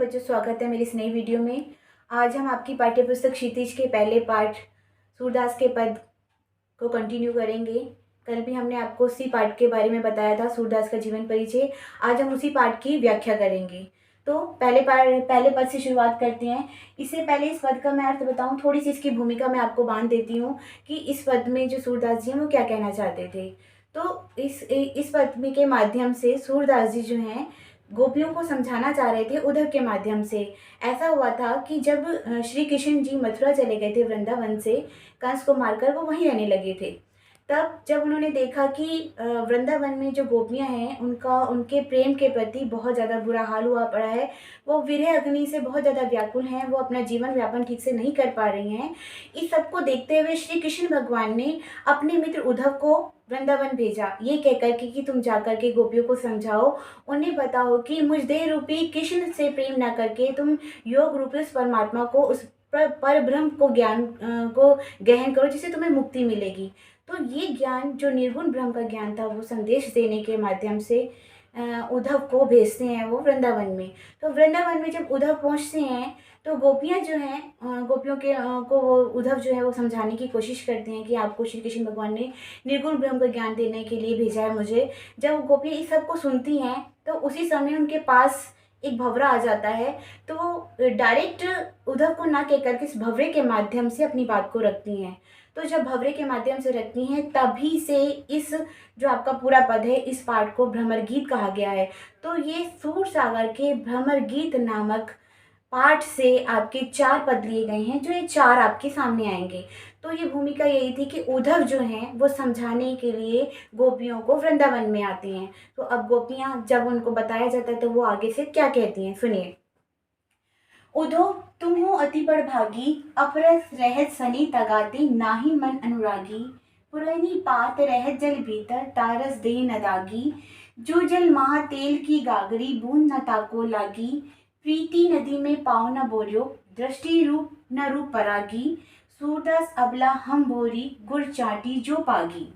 बच्चों, स्वागत है मेरी इस नई वीडियो में। आज हम आपकी पाठ्य पुस्तक क्षितिज के पहले पाठ सूरदास के पद को कंटिन्यू करेंगे। कल भी हमने आपको उसी पाठ के बारे में बताया था, सूरदास का जीवन परिचय। आज हम उसी पाठ की व्याख्या करेंगे। तो पहले पद से शुरुआत करते हैं। इससे पहले इस पद का मैं अर्थ बताऊं, थोड़ी सी इसकी भूमिका मैं आपको बांध देती हूँ कि इस पद में जो सूरदास जी हैं वो क्या कहना चाहते थे। तो इस पद में के माध्यम से सूरदास जी जो हैं गोपियों को समझाना चाह रहे थे उद्धव के माध्यम से। ऐसा हुआ था कि जब श्री कृष्ण जी मथुरा चले गए थे वृंदावन से, कंस को मारकर वो वहीं रहने लगे थे। तब जब उन्होंने देखा कि वृंदावन में जो गोपियां हैं उनके प्रेम के प्रति बहुत ज़्यादा बुरा हाल हुआ पड़ा है, वो विरह अग्नि से बहुत ज़्यादा व्याकुल हैं, वो अपना जीवन व्यापन ठीक से नहीं कर पा रही हैं। इस सबको देखते हुए श्री कृष्ण भगवान ने अपने मित्र उद्धव को वृंदावन भेजा, ये कहकर के कि तुम जाकर के गोपियों को समझाओ, उन्हें बताओ कि मुझ देह रूपी कृष्ण से प्रेम ना करके तुम योग रूपी उस परमात्मा को, उस पर ब्रह्म को ज्ञान को गहन करो, जिससे तुम्हें मुक्ति मिलेगी। तो ये ज्ञान जो निर्गुण ब्रह्म का ज्ञान था, वो संदेश देने के माध्यम से उद्धव को भेजते हैं वो वृंदावन में। तो वृंदावन में जब उद्धव पहुंचते हैं तो गोपियां जो हैं, गोपियों के को वो उद्धव जो है वो समझाने की कोशिश करते हैं कि आपको श्री कृष्ण भगवान ने निर्गुण ब्रह्म का ज्ञान देने के लिए भेजा है मुझे। जब गोपियां इस सब को सुनती हैं तो उसी समय उनके पास एक भंवरा आ जाता है, तो वो डायरेक्ट उद्धव को ना कहकर के इस भंवरे के माध्यम से अपनी बात को रखती हैं। तो जब भंवरे के माध्यम से रखती हैं तभी से इस जो आपका पूरा पद है, इस पाठ को भ्रमर गीत कहा गया है। तो ये सूर सागर के भ्रमर गीत नामक पाठ से आपके 4 पद लिए गए हैं, जो ये 4 आपके सामने आएंगे। तो ये भूमिका यही थी कि उद्धव जो हैं वो समझाने के लिए गोपियों को वृंदावन में आती हैं। तो अब गोपियां जब उनको बताया जाता है तो वो आगे से क्या कहती हैं, सुनिए। उधो तुम हो अति बड़भागी, अपरस रहत सनी तगाते, नाही मन अनुरागी, पुरनी पात रहत जल भीतर, तारस दे न दागी, जो जल महा तेल की गागरी, बूंद न ताको लागी, प्रीति नदी में पाँव न बोरियो, दृष्टि रूप न रूप परागी, सूरदास अबला हम बोरी, गुड़ चाटी जो पागी।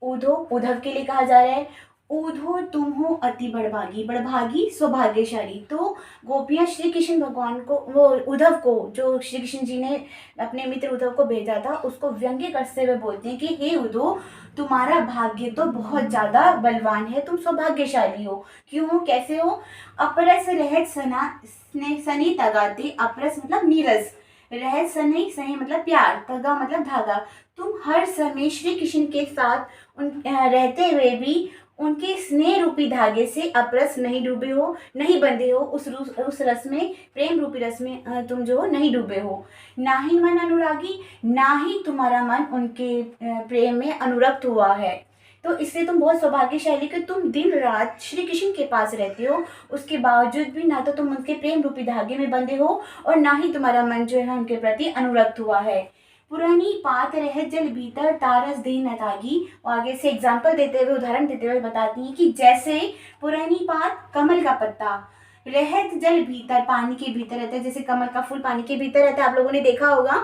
ऊधो उद्धव के लिए कहा जा रहा है। ऊधो तुम हो अति बड़भागी, बड़भागी सौभाग्यशाली। तो गोपियां श्री कृष्ण भगवान को, वो उद्धव को, जो श्री कृष्ण जी ने अपने मित्र उद्धव को भेजा था, उसको व्यंग्य करते हुए बोलते हैं कि हे उद्धव, तुम्हारा भाग्य तो बहुत ज्यादा बलवान है, तुम सौभाग्यशाली हो। क्यों हो, कैसे हो? अपरस रहत सनी तगाते, अपरस मतलब नीरस, रहत सनी सनी मतलब प्यार, तगा मतलब धागा। तुम हर समय श्री कृष्ण के साथ रहते हुए भी उनके स्नेह रूपी धागे से अपरस नहीं डूबे हो, नहीं बंधे हो, उस रस में, प्रेम रूपी रस में तुम जो हो नहीं डूबे हो। ना ही मन अनुरागी, ना ही तुम्हारा मन उनके प्रेम में अनुरक्त हुआ है। तो इसलिए तुम बहुत सौभाग्यशाली कि तुम दिन रात श्री कृष्ण के पास रहते हो, उसके बावजूद भी ना तो तुम उनके प्रेम रूपी धागे में बंधे हो और ना ही तुम्हारा मन जो है उनके प्रति अनुरक्त हुआ है। पुरानी पात रह जल भीतर, तारस दे न तागी। और आगे से एग्जाम्पल देते हुए, उदाहरण देते हुए बताती है कि जैसे पुरानी पात कमल का पत्ता, रहत जल भीतर पानी के भीतर रहता है, जैसे कमल का फूल पानी के भीतर रहता है, आप लोगों ने देखा होगा।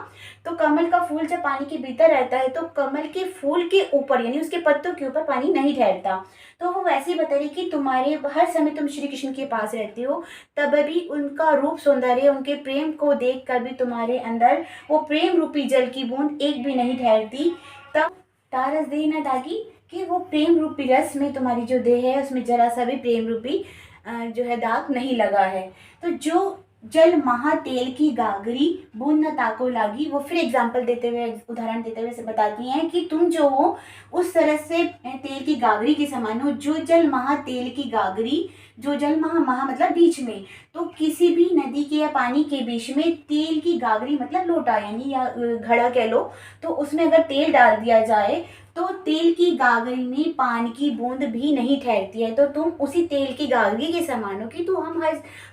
तो कमल का फूल जब पानी के भीतर रहता है तो कमल के फूल के ऊपर यानी उसके पत्तों के ऊपर पानी नहीं ठहरता। तो वो वैसे ही बता रही कि तुम्हारे हर समय तुम श्री कृष्ण के पास रहते हो, तब भी उनका रूप सौंदर्य, उनके प्रेम को देख कर भी तुम्हारे अंदर वो प्रेम रूपी जल की बूंद एक भी नहीं ठहरती। तब तारस दे न दागी, कि वो प्रेम रूपी रस में तुम्हारी जो देह है उसमें जरा सा भी प्रेम रूपी जो है दाग नहीं लगा है। तो जो जल महा तेल की गागरी, बूंद न ताको लागी, वो फिर एग्जाम्पल देते हुए, उदाहरण देते हुए से बताती हैं कि तुम जो हो उस तरह से तेल की गागरी के समान हो। जो जल महा तेल की गागरी, जो जल महा मतलब बीच में, तो किसी भी नदी के या पानी के बीच में तेल की गागरी मतलब लोटा यानी या घड़ा कह लो, तो उसमें अगर तेल डाल दिया जाए तो तेल की गागरी में पानी की बूंद भी नहीं ठहरती है। तो तुम उसी तेल की गागरी के समान हो कि तो हम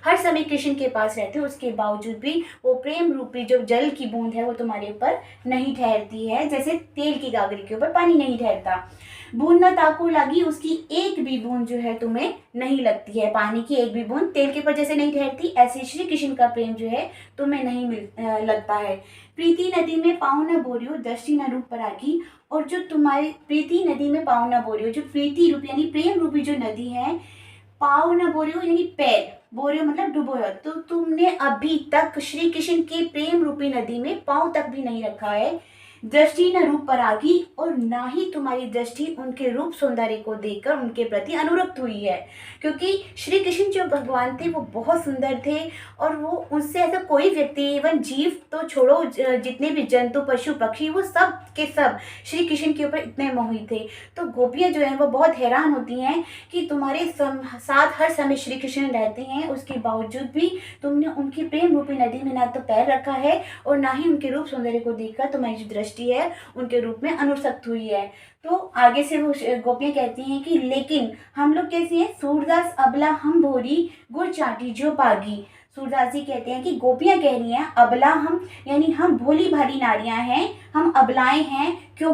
हर समय कृष्ण के पास रहते हो, उसके बावजूद भी वो प्रेम रूपी जो जल की बूंद है वो तुम्हारे ऊपर नहीं ठहरती है, जैसे तेल की गागरी के ऊपर पानी नहीं ठहरता। बूंद न ताको लगी, उसकी एक भी बूंद जो है तुम्हें नहीं लगती है, पानी की एक भी बूंद तेल के ऊपर जैसे नहीं ठहरती, ऐसे श्री कृष्ण का प्रेम जो है तुम्हें नहीं लगता है। प्रीति नदी में पाँव न बोरियो, दृष्टि न रूप परागी। और जो तुम्हारी प्रीति नदी में पाँव न बोरियो, जो प्रीति रूपी यानी प्रेम रूपी जो नदी है, पाँव न बोरियो यानी पैर, बोरियो मतलब डुबोयो, तो तुमने अभी तक श्री कृष्ण की प्रेम रूपी नदी में पाँव तक भी नहीं रखा है। दृष्टि न रूप परागी, और ना ही तुम्हारी दृष्टि उनके रूप सौंदर्य को देखकर उनके प्रति अनुरक्त हुई है, क्योंकि श्री कृष्ण जो भगवान थे वो बहुत सुंदर थे, और वो उससे ऐसा कोई व्यक्ति इवन जीव तो छोड़ो, जितने भी जंतु पशु पक्षी वो सब के सब श्री कृष्ण के ऊपर इतने मोहित थे। तो गोपियाँ जो हैं वो बहुत हैरान होती हैं कि तुम्हारे साथ हर समय श्री कृष्ण रहते हैं, उसके बावजूद भी तुमने उनकी प्रेम रूपी नदी में ना तो पैर रखा है और ना ही उनके रूप सौंदर्य को देखकर तुम्हारी जो दृष्टि है उनके रूप में अनुरक्त हुई है। तो आगे से वो गोपियाँ कहती हैं कि लेकिन हम लोग कैसे हैं, सूरदास अबला हम भोरी, गुड़ चाटी जो पागी। सूरदास जी कहते हैं कि गोपियाँ कह रही हैं अबला हम, यानी हम भोली भाली नारियां हैं, हम अबलाएं हैं, क्यों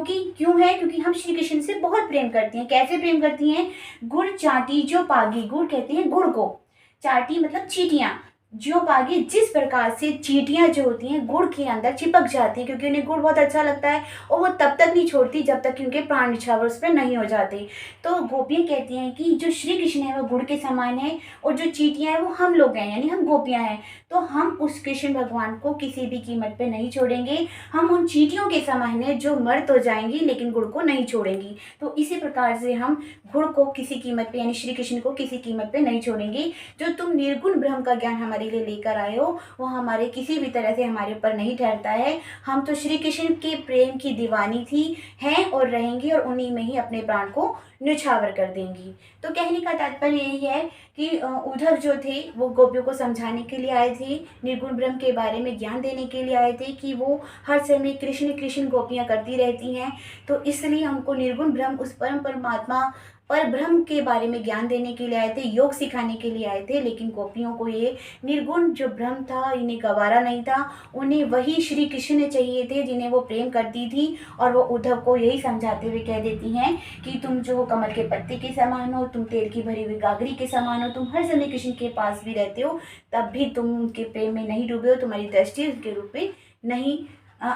है, क्योंकि हम श्री कृष्ण से बहुत प्रेम करती हैं। कैसे प्रेम करती हैं, गुड़ चाटी जो पागी, गुड़ कहते हैं गुड़ को, चाटी मतलब चीटियाँ, जो पागी जिस प्रकार से चींटियां जो होती हैं गुड़ के अंदर चिपक जाती हैं, क्योंकि उन्हें गुड़ बहुत अच्छा लगता है और वो तब तक नहीं छोड़ती जब तक कि उनके प्राण निछावर उस पर नहीं हो जाते। तो गोपियाँ कहती हैं कि जो श्री कृष्ण है वो गुड़ के समान है, और जो चींटियां हैं वो हम लोग हैं, यानी हम गोपियाँ हैं। तो हम उस कृष्ण भगवान को किसी भी कीमत पे नहीं छोड़ेंगे, हम उन चींटियों के समान हैं जो मर तो जाएंगी लेकिन गुड़ को नहीं छोड़ेंगी। तो इसी प्रकार से हम गुड़ को किसी कीमत पे, यानी श्री कृष्ण को किसी कीमत पे नहीं छोड़ेंगे। जो तुम निर्गुण ब्रह्म का ज्ञान हमारे लिए लेकर आए हो वो हमारे किसी भी तरह से हमारे ऊपर नहीं ठहरता है। हम तो श्री कृष्ण के प्रेम की दीवानी थी, हैं और रहेंगी, और उन्हीं में ही अपने प्राण को न्यौछावर कर देंगी। तो कहने का तात्पर्य यही है कि उद्धव जो थे वो गोपियों को समझाने के लिए आए थे, निर्गुण ब्रह्म के बारे में ज्ञान देने के लिए आए थे कि वो हर समय कृष्ण कृष्ण गोपियाँ करती रहती हैं। तो इसलिए हमको निर्गुण ब्रह्म, उस परम परमात्मा पर ब्रह्म के बारे में ज्ञान देने के लिए आए थे, योग सिखाने के लिए आए थे। लेकिन गोपियों को ये निर्गुण जो ब्रह्म था इन्हें गवारा नहीं था, उन्हें वही श्री कृष्ण चाहिए थे जिन्हें वो प्रेम करती थी। और वो उद्धव को यही समझाते हुए कह देती हैं कि तुम जो हो कमल के पत्ते के समान हो, तुम तेल की भरी हुई गागरी के समान हो, तुम हर समय कृष्ण के पास भी रहते हो, तब भी तुम उनके प्रेम में नहीं डूबे हो, तुम्हारी दृष्टि उनके रूप में नहीं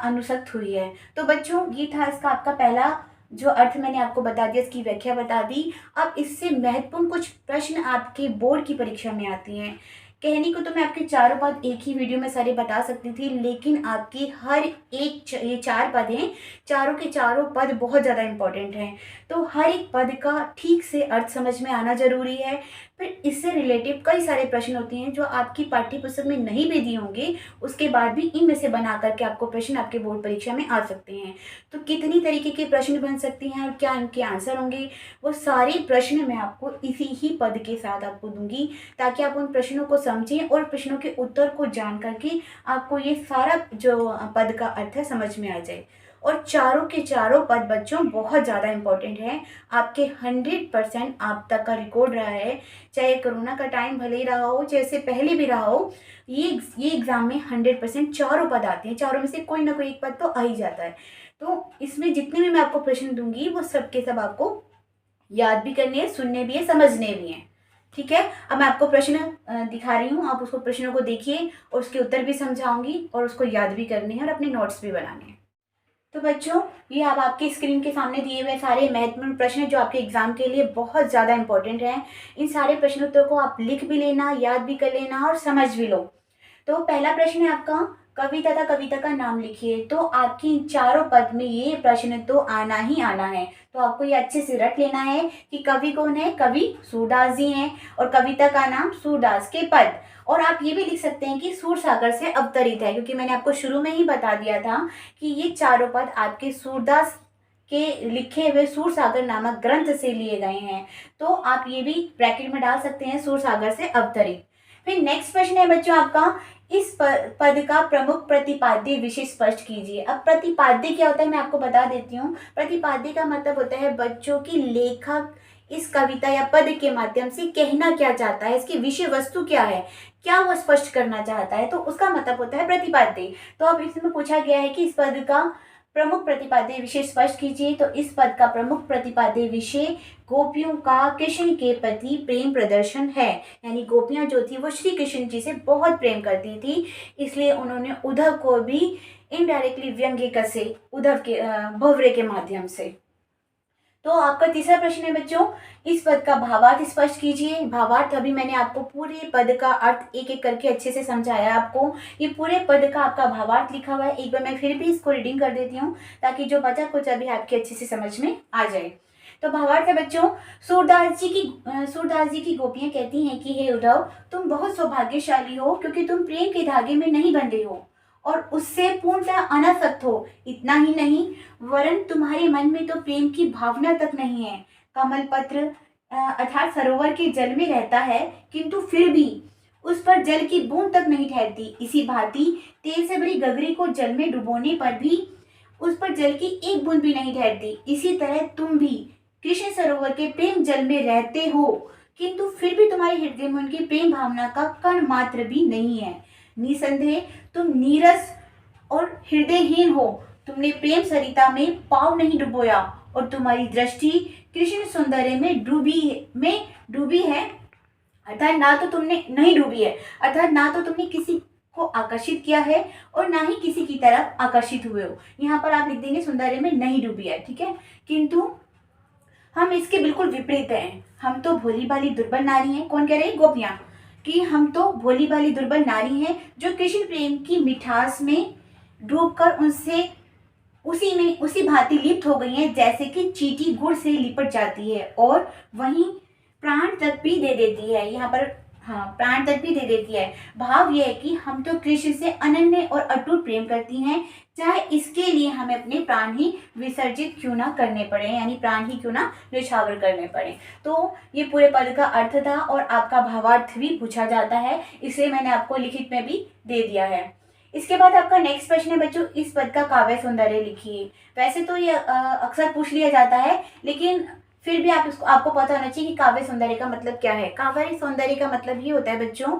अनुसक्त हुई है। तो बच्चों ये था इसका आपका पहला जो अर्थ मैंने आपको बता दिया, इसकी व्याख्या बता दी। अब इससे महत्वपूर्ण कुछ प्रश्न आपके बोर्ड की परीक्षा में आती हैं। कहने को तो मैं आपके चारों पद एक ही वीडियो में सारे बता सकती थी, लेकिन आपकी हर एक ये 4 पद हैं, चारों के चारों पद बहुत ज़्यादा इंपॉर्टेंट हैं। तो हर एक पद का ठीक से अर्थ समझ में आना जरूरी है। फिर इससे रिलेटिव कई सारे प्रश्न होते हैं जो आपकी पाठ्य पुस्तक में नहीं भी दिए होंगे, उसके बाद भी इनमें से बना करके आपको प्रश्न आपके बोर्ड परीक्षा में आ सकते हैं। तो कितनी तरीके के प्रश्न बन सकते हैं और क्या इनके आंसर होंगे, वो सारे प्रश्न मैं आपको इसी ही पद के साथ आपको दूंगी, ताकि आप उन प्रश्नों को समझें और प्रश्नों के उत्तर को जान करके आपको ये सारा जो पद का अर्थ है समझ में आ जाए। और चारों के चारों पद बच्चों बहुत ज़्यादा इंपॉर्टेंट हैं, आपके 100% आप तक का रिकॉर्ड रहा है, चाहे कोरोना का टाइम भले ही रहा हो, जैसे पहले भी रहा हो, ये एग्ज़ाम में 100% चारों पद आते हैं, चारों में से कोई ना कोई एक पद तो आ ही जाता है। तो इसमें जितने भी मैं आपको प्रश्न दूंगी वो सब के सब आपको याद भी करने हैं, सुनने भी है, समझने भी हैं। ठीक है, अब मैं आपको प्रश्न दिखा रही हूँ, आप उसको प्रश्नों को देखिए और उसके उत्तर भी समझाऊंगी और उसको याद भी करने हैं और अपने नोट्स भी बनाने हैं। तो बच्चों ये अब आपकी स्क्रीन के सामने दिए हुए सारे महत्वपूर्ण प्रश्न जो आपके एग्जाम के लिए बहुत ज़्यादा इंपॉर्टेंट हैं, इन सारे प्रश्नोत्तरों को आप लिख भी लेना, याद भी कर लेना और समझ भी लो। तो पहला प्रश्न है आपका, कवि तथा कविता का नाम लिखिए। तो आपकी इन चारों पद में ये प्रश्न तो आना ही आना है, तो आपको ये अच्छे से रट लेना है कि कवि कौन है, कवि सूरदास जी हैं, और कविता का नाम सूरदास के पद। और आप ये भी लिख सकते हैं कि सूरसागर से अवतरित है, क्योंकि मैंने आपको शुरू में ही बता दिया था कि ये चारों पद आपके सूरदास के लिखे हुए सूरसागर नामक ग्रंथ से लिए गए हैं। तो आप ये भी ब्रैकेट में डाल सकते हैं, सूरसागर से अवतरित। फिर नेक्स्ट प्रश्न है बच्चों आपका, इस पद का प्रमुख प्रतिपाद्य विषय स्पष्ट कीजिए। अब प्रतिपाद्य क्या होता है मैं आपको बता देती हूँ। प्रतिपाद्य का मतलब होता है बच्चों की लेखक इस कविता या पद के माध्यम से कहना क्या चाहता है, इसकी विषय वस्तु क्या है, क्या वो स्पष्ट करना चाहता है, तो उसका मतलब होता है प्रतिपाद्य। तो अब इसमें पूछा गया है कि इस पद का प्रमुख प्रतिपाद्य विषय स्पष्ट कीजिए। तो इस पद का प्रमुख प्रतिपाद्य विषय गोपियों का कृष्ण के प्रति प्रेम प्रदर्शन है, यानी गोपियां जो थी वो श्री कृष्ण जी से बहुत प्रेम करती थी, इसलिए उन्होंने उद्धव को भी इनडायरेक्टली व्यंग्य कसे उद्धव के भंवरे के माध्यम से। तो आपका तीसरा प्रश्न है बच्चों, इस पद का भावार्थ स्पष्ट कीजिए। भावार्थ अभी मैंने आपको पूरे पद का अर्थ एक एक करके अच्छे से समझाया आपको। ये पूरे पद का आपका भावार्थ लिखा हुआ है। एक बार मैं फिर भी इसको रीडिंग कर देती हूँ ताकि जो बचा कुछ अभी आपके अच्छे से समझ में आ जाए। तो भावार्थ है बच्चों, सूरदास जी की गोपियां कहती हैं कि हे उद्धव, तुम बहुत सौभाग्यशाली हो क्योंकि तुम प्रेम के धागे में नहीं बंधे हो और उससे पूर्णतः अनासक्त हो। इतना ही नहीं, वरन तुम्हारे मन में तो प्रेम की भावना तक नहीं है। कमल पत्र अर्थात सरोवर के जल में रहता है, किंतु फिर भी उस पर जल की बूंद तक नहीं ठहरती। इसी भांति तेल से भरी गगरी को जल में डुबोने पर भी उस पर जल की एक बूंद भी नहीं ठहरती। इसी तरह तुम भी कृष्ण सरोवर के प्रेम जल में रहते हो, किंतु फिर भी तुम्हारे हृदय में उनकी प्रेम भावना का कण मात्र भी नहीं है। निसंदेह तुम नीरस और हृदयहीन हो। तुमने प्रेम सरिता में पाँव नहीं डुबोया और तुम्हारी दृष्टि कृष्ण सौंदर्य में डूबी है, अर्थात ना तो तुमने नहीं डूबी है, अर्थात ना तो तुमने किसी को आकर्षित किया है और ना ही किसी की तरफ आकर्षित हुए हो। यहाँ पर आप लिख देंगे सौंदर्य में नहीं डूबी है, ठीक है। किंतु हम इसके बिल्कुल विपरीत हैं। हम तो भोली भाली दुर्बल नारी हैं। कौन कह रही है? गोपियां। कि हम तो भोली भाली दुर्बल नारी हैं जो कृष्ण प्रेम की मिठास में डूबकर उनसे उसी भांति लिप्त हो गई हैं जैसे कि चींटी गुड़ से लिपट जाती है और वहीं प्राण तक भी दे देती है। यहाँ पर प्राण तक भी दे देती है। भाव यह है कि हम तो कृष्ण से अनन्य और अटूट प्रेम करती हैं, चाहे इसके लिए हमें अपने प्राण ही विसर्जित क्यों ना करने पड़े, यानी प्राण ही क्यों ना न्यौछावर करने पड़े। तो ये पूरे पद का अर्थ था और आपका भावार्थ भी पूछा जाता है, इसलिए मैंने आपको लिखित में भी दे दिया है। इसके बाद आपका नेक्स्ट प्रश्न है बच्चों, इस पद का काव्य सौंदर्य लिखिए। वैसे तो ये अक्सर पूछ लिया जाता है, लेकिन फिर भी आपको पता होना चाहिए कि काव्य सौंदर्य का मतलब क्या है। काव्य सौंदर्य का मतलब ये होता है बच्चों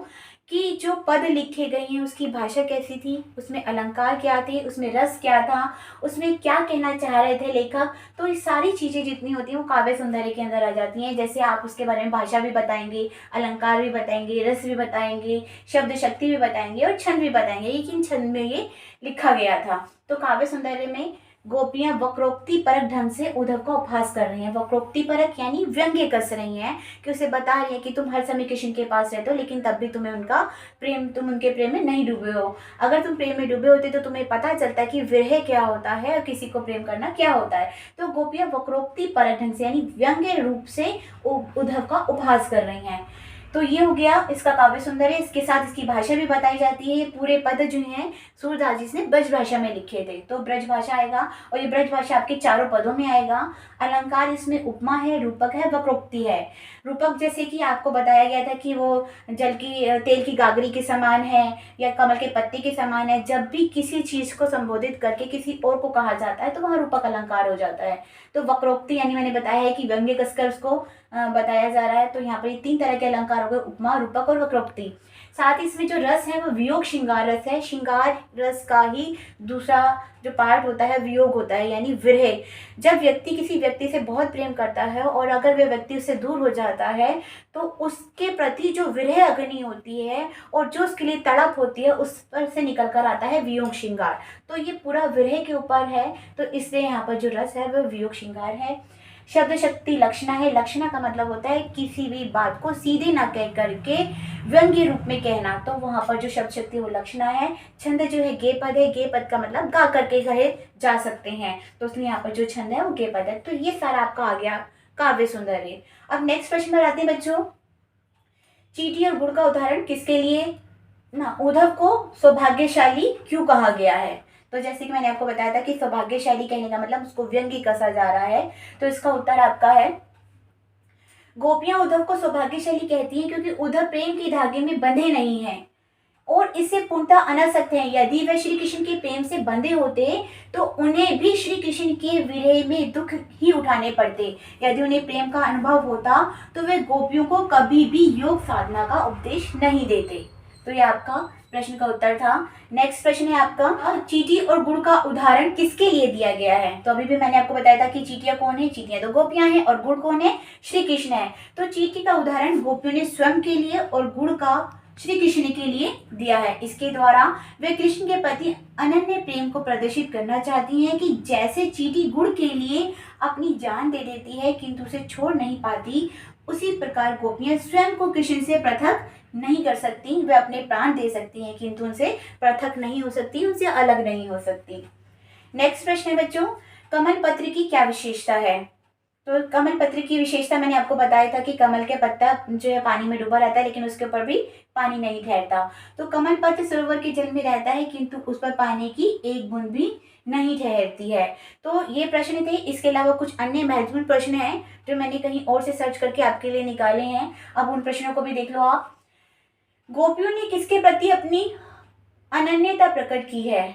कि जो पद लिखे गए हैं उसकी भाषा कैसी थी, उसमें अलंकार क्या थे, उसमें रस क्या था, उसमें क्या कहना चाह रहे थे लेखक। तो ये सारी चीज़ें जितनी होती हैं वो काव्य सौंदर्य के अंदर आ जाती हैं। जैसे आप उसके बारे में भाषा भी बताएंगे, अलंकार भी बताएंगे, रस भी बताएंगे, शब्द शक्ति भी बताएंगे और छंद भी बताएंगे कि किन छंद में ये लिखा गया था। तो काव्य सौंदर्य में गोपियां वक्रोक्ति परक ढंग से उद्धव का उपहास कर रही हैं। वक्रोक्ति परक यानी व्यंग्य कस रही हैं कि उसे बता रही है कि तुम हर समय कृष्ण के पास रहते हो लेकिन तब भी तुम उनके प्रेम में नहीं डूबे हो। अगर तुम प्रेम में डूबे होते तो तुम्हें पता चलता कि विरह क्या होता है और किसी को प्रेम करना क्या होता है। तो गोपियां वक्रोक्ति परक ढंग से यानी व्यंग्य रूप से उद्धव का उपहास कर रही हैं। तो ये हो गया इसका काव्य सौंदर्य। इसके साथ इसकी भाषा भी बताई जाती है। ये पूरे पद जो हैं सूरदास जी ने ब्रज भाषा में लिखे थे, तो ब्रज भाषा आएगा और ये ब्रज भाषा आपके चारों पदों में आएगा। अलंकार इसमें उपमा है, रूपक है, वक्रोक्ति है। रूपक जैसे कि आपको बताया गया था कि वो तेल की गागरी के समान है या कमल के पत्ते के समान है। जब भी किसी चीज को संबोधित करके किसी और को कहा जाता है तो वहाँ रूपक अलंकार हो जाता है। तो वक्रोक्ति यानी मैंने बताया है कि व्यंग्य कसकर उसको बताया जा रहा है। तो यहाँ पर ये 3 तरह के अलंकार हो गए, उपमा, रूपक और वक्रोक्ति। साथ ही इसमें जो रस है वो वियोग श्रृंगार रस है। श्रृंगार रस का ही दूसरा जो पार्ट होता है वियोग होता है, यानी विरह। जब व्यक्ति किसी व्यक्ति से बहुत प्रेम करता है और अगर वह व्यक्ति उससे दूर हो जाता है तो उसके प्रति जो विरह अग्नि होती है और जो उसके लिए तड़प होती है उस पर से निकल कर आता है वियोग श्रृंगार। तो ये पूरा विरह के ऊपर है, तो इसलिए यहाँ पर जो रस है वह वियोग श्रृंगार है। शब्द शक्ति लक्षणा है। लक्षणा का मतलब होता है किसी भी बात को सीधे ना कह करके व्यंग्य रूप में कहना, तो वहाँ पर जो शब्द शक्ति वो लक्षणा है। छंद जो है गे पद है। गे पद का मतलब गा करके कहे जा सकते हैं, तो इसलिए यहाँ पर जो छंद है वो गे पद है। तो ये सारा आपका आ गया काव्य सौंदर्य। अब नेक्स्ट प्रश्न पर आते हैं बच्चों, चींटी और गुड़ का उदाहरण किसके लिए ना उद्धव को सौभाग्यशाली क्यों कहा गया है। तो जैसे कि मैंने आपको बताया था कि सौभाग्यशाली कहने का मतलब उसको व्यंग्य कसा जा रहा है, तो इसका उत्तर आपका है गोपियां उद्धव को सौभाग्यशाली कहती हैं क्योंकि उद्धव प्रेम के धागे में बंधे नहीं हैं और इससे पूर्णतः अनासक्त हैं। यदि वे श्री कृष्ण के प्रेम से बंधे होते तो उन्हें भी श्री कृष्ण के विरह में दुख ही उठाने पड़ते। यदि उन्हें प्रेम का अनुभव होता तो वे गोपियों को कभी भी योग साधना का उपदेश नहीं देते। तो ये आपका प्रश्न का उत्तर था। नेक्स्ट प्रश्न है आपका, चींटी और गुड़ का उदाहरण किसके लिए दिया गया है। तो अभी भी मैंने आपको बताया था कि चींटियां कौन है, चींटियां तो गोपियां हैं और गुड़ कौन है, श्री कृष्ण है। तो चींटी का उदाहरण गोपियों ने स्वयं के लिए और गुड़ का श्री कृष्ण के लिए दिया है। इसके द्वारा वे कृष्ण के प्रति अनन्य प्रेम को प्रदर्शित करना चाहती हैं कि जैसे चींटी गुड़ के लिए अपनी जान दे देती है किंतु उसे छोड़ नहीं पाती, उसी प्रकार गोपियां स्वयं को कृष्ण से पृथक नहीं कर सकती। वे अपने प्राण दे सकती हैं किंतु उनसे पृथक नहीं हो सकती, उनसे अलग नहीं हो सकती। नेक्स्ट प्रश्न है बच्चों, कमल पत्र की क्या विशेषता है? तो कमल पत्र की विशेषता मैंने आपको बताया था कि कमल के पत्ता जो है पानी में डूबा रहता है लेकिन उसके ऊपर भी पानी नहीं ठहरता। तो कमल पत्र सरोवर के जल में रहता है किंतु उस पर पानी की एक बूंद भी नहीं ठहरती है। तो ये प्रश्न थे। इसके अलावा कुछ अन्य महत्वपूर्ण प्रश्न हैं जो मैंने कहीं और से सर्च करके आपके लिए निकाले हैं। अब उन प्रश्नों को भी देख लो आप। गोपियों ने किसके प्रति अपनी अनन्यता प्रकट की है?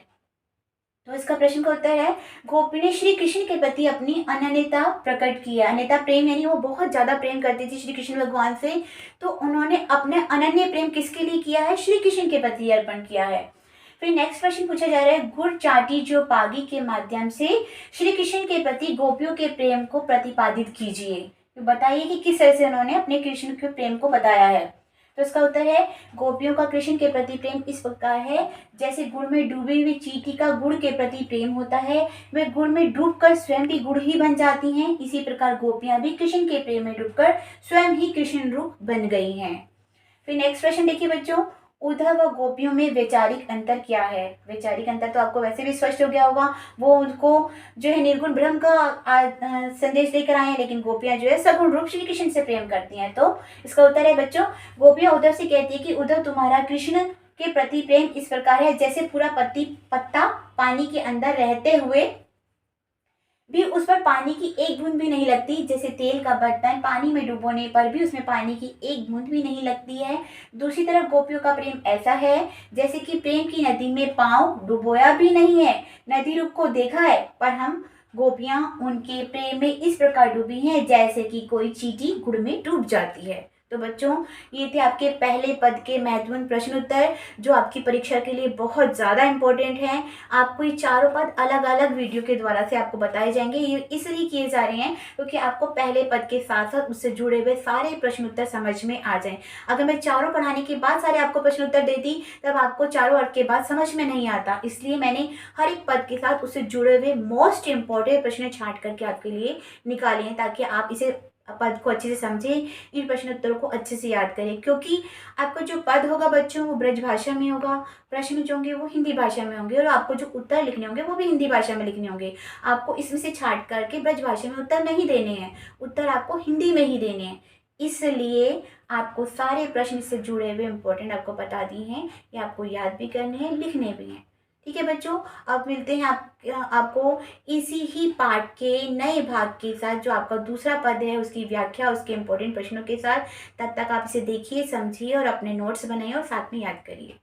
तो इसका प्रश्न का उत्तर है गोपी ने श्री कृष्ण के प्रति अपनी अनन्यता प्रकट की है। अनन्यता प्रेम यानी वो बहुत ज्यादा प्रेम करती थी श्री कृष्ण भगवान से, तो उन्होंने अपने अनन्य प्रेम किसके लिए किया है? श्री कृष्ण के प्रति अर्पण किया है। फिर नेक्स्ट प्रश्न पूछा जा रहा है, गुड़ चाटी जो पागी के माध्यम से श्री कृष्ण के प्रति गोपियों के प्रेम को प्रतिपादित कीजिए। तो बताइए कि किस तरह से उन्होंने अपने कृष्ण के प्रेम को बताया है। तो इसका उत्तर है गोपियों का कृष्ण के प्रति प्रेम इस प्रकार है जैसे गुड़ में डूबी हुई चींटी का गुड़ के प्रति प्रेम होता है, वे गुड़ में डूबकर स्वयं भी गुड़ ही बन जाती हैं। इसी प्रकार गोपियां भी कृष्ण के प्रेम में डूबकर स्वयं ही कृष्ण रूप बन गई हैं। फिर नेक्स्ट प्रश्न देखिए बच्चों, उद्धव व गोपियों में वैचारिक अंतर क्या है? वैचारिक अंतर तो आपको वैसे भी स्पष्ट हो गया होगा, वो उनको जो है निर्गुण ब्रह्म का संदेश देकर आए हैं, लेकिन गोपियां जो है सगुण रूप श्री कृष्ण से प्रेम करती हैं। तो इसका उत्तर है बच्चों, गोपियां उद्धव से कहती है कि उद्धव तुम्हारा कृष्ण के प्रति प्रेम इस प्रकार है जैसे पूरा पत्ता पानी के अंदर रहते हुए भी उस पर पानी की एक बूंद भी नहीं लगती, जैसे तेल का बर्तन पानी में डुबोने पर भी उसमें पानी की एक बूंद भी नहीं लगती है। दूसरी तरफ गोपियों का प्रेम ऐसा है जैसे कि प्रेम की नदी में पांव डुबोया भी नहीं है, नदी रुख को देखा है, पर हम गोपियां उनके प्रेम में इस प्रकार डूबी हैं जैसे कि कोई चींटी गुड़ में डूब जाती है। तो बच्चों ये थे आपके पहले पद के महत्वपूर्ण प्रश्न उत्तर जो आपकी परीक्षा के लिए बहुत ज़्यादा इंपॉर्टेंट हैं। आपको ये चारों पद अलग अलग वीडियो के द्वारा से आपको बताए जाएंगे। ये इसलिए किए जा रहे हैं क्योंकि आपको पहले पद के साथ साथ उससे जुड़े हुए सारे प्रश्न उत्तर समझ में आ जाएं। अगर मैं चारों पढ़ाने के बाद सारे आपको प्रश्न उत्तर देती तब आपको चारों अर्थ के बाद समझ में नहीं आता, इसलिए मैंने हर एक पद के साथ उससे जुड़े हुए मोस्ट इंपॉर्टेंट प्रश्न छांट करके आपके लिए निकाले हैं ताकि आप इसे पद को अच्छे से समझें, इन प्रश्न उत्तरों को अच्छे से याद करें। क्योंकि आपका जो पद होगा बच्चों वो ब्रज भाषा में होगा, प्रश्न जो होंगे वो हिंदी भाषा में होंगे और आपको जो उत्तर लिखने होंगे वो भी हिंदी भाषा में लिखने होंगे। आपको इसमें से छांट करके ब्रज भाषा में उत्तर नहीं देने हैं, उत्तर आपको हिंदी में ही देने हैं। इसलिए आपको सारे प्रश्न इससे जुड़े हुए इंपॉर्टेंट आपको बता दिए हैं, ये आपको याद भी करने हैं, लिखने भी हैं। ठीक है बच्चों, अब मिलते हैं आपको इसी ही पाठ के नए भाग के साथ जो आपका दूसरा पद है उसकी व्याख्या उसके इंपॉर्टेंट प्रश्नों के साथ। तब तक आप इसे देखिए, समझिए और अपने नोट्स बनाइए और साथ में याद करिए।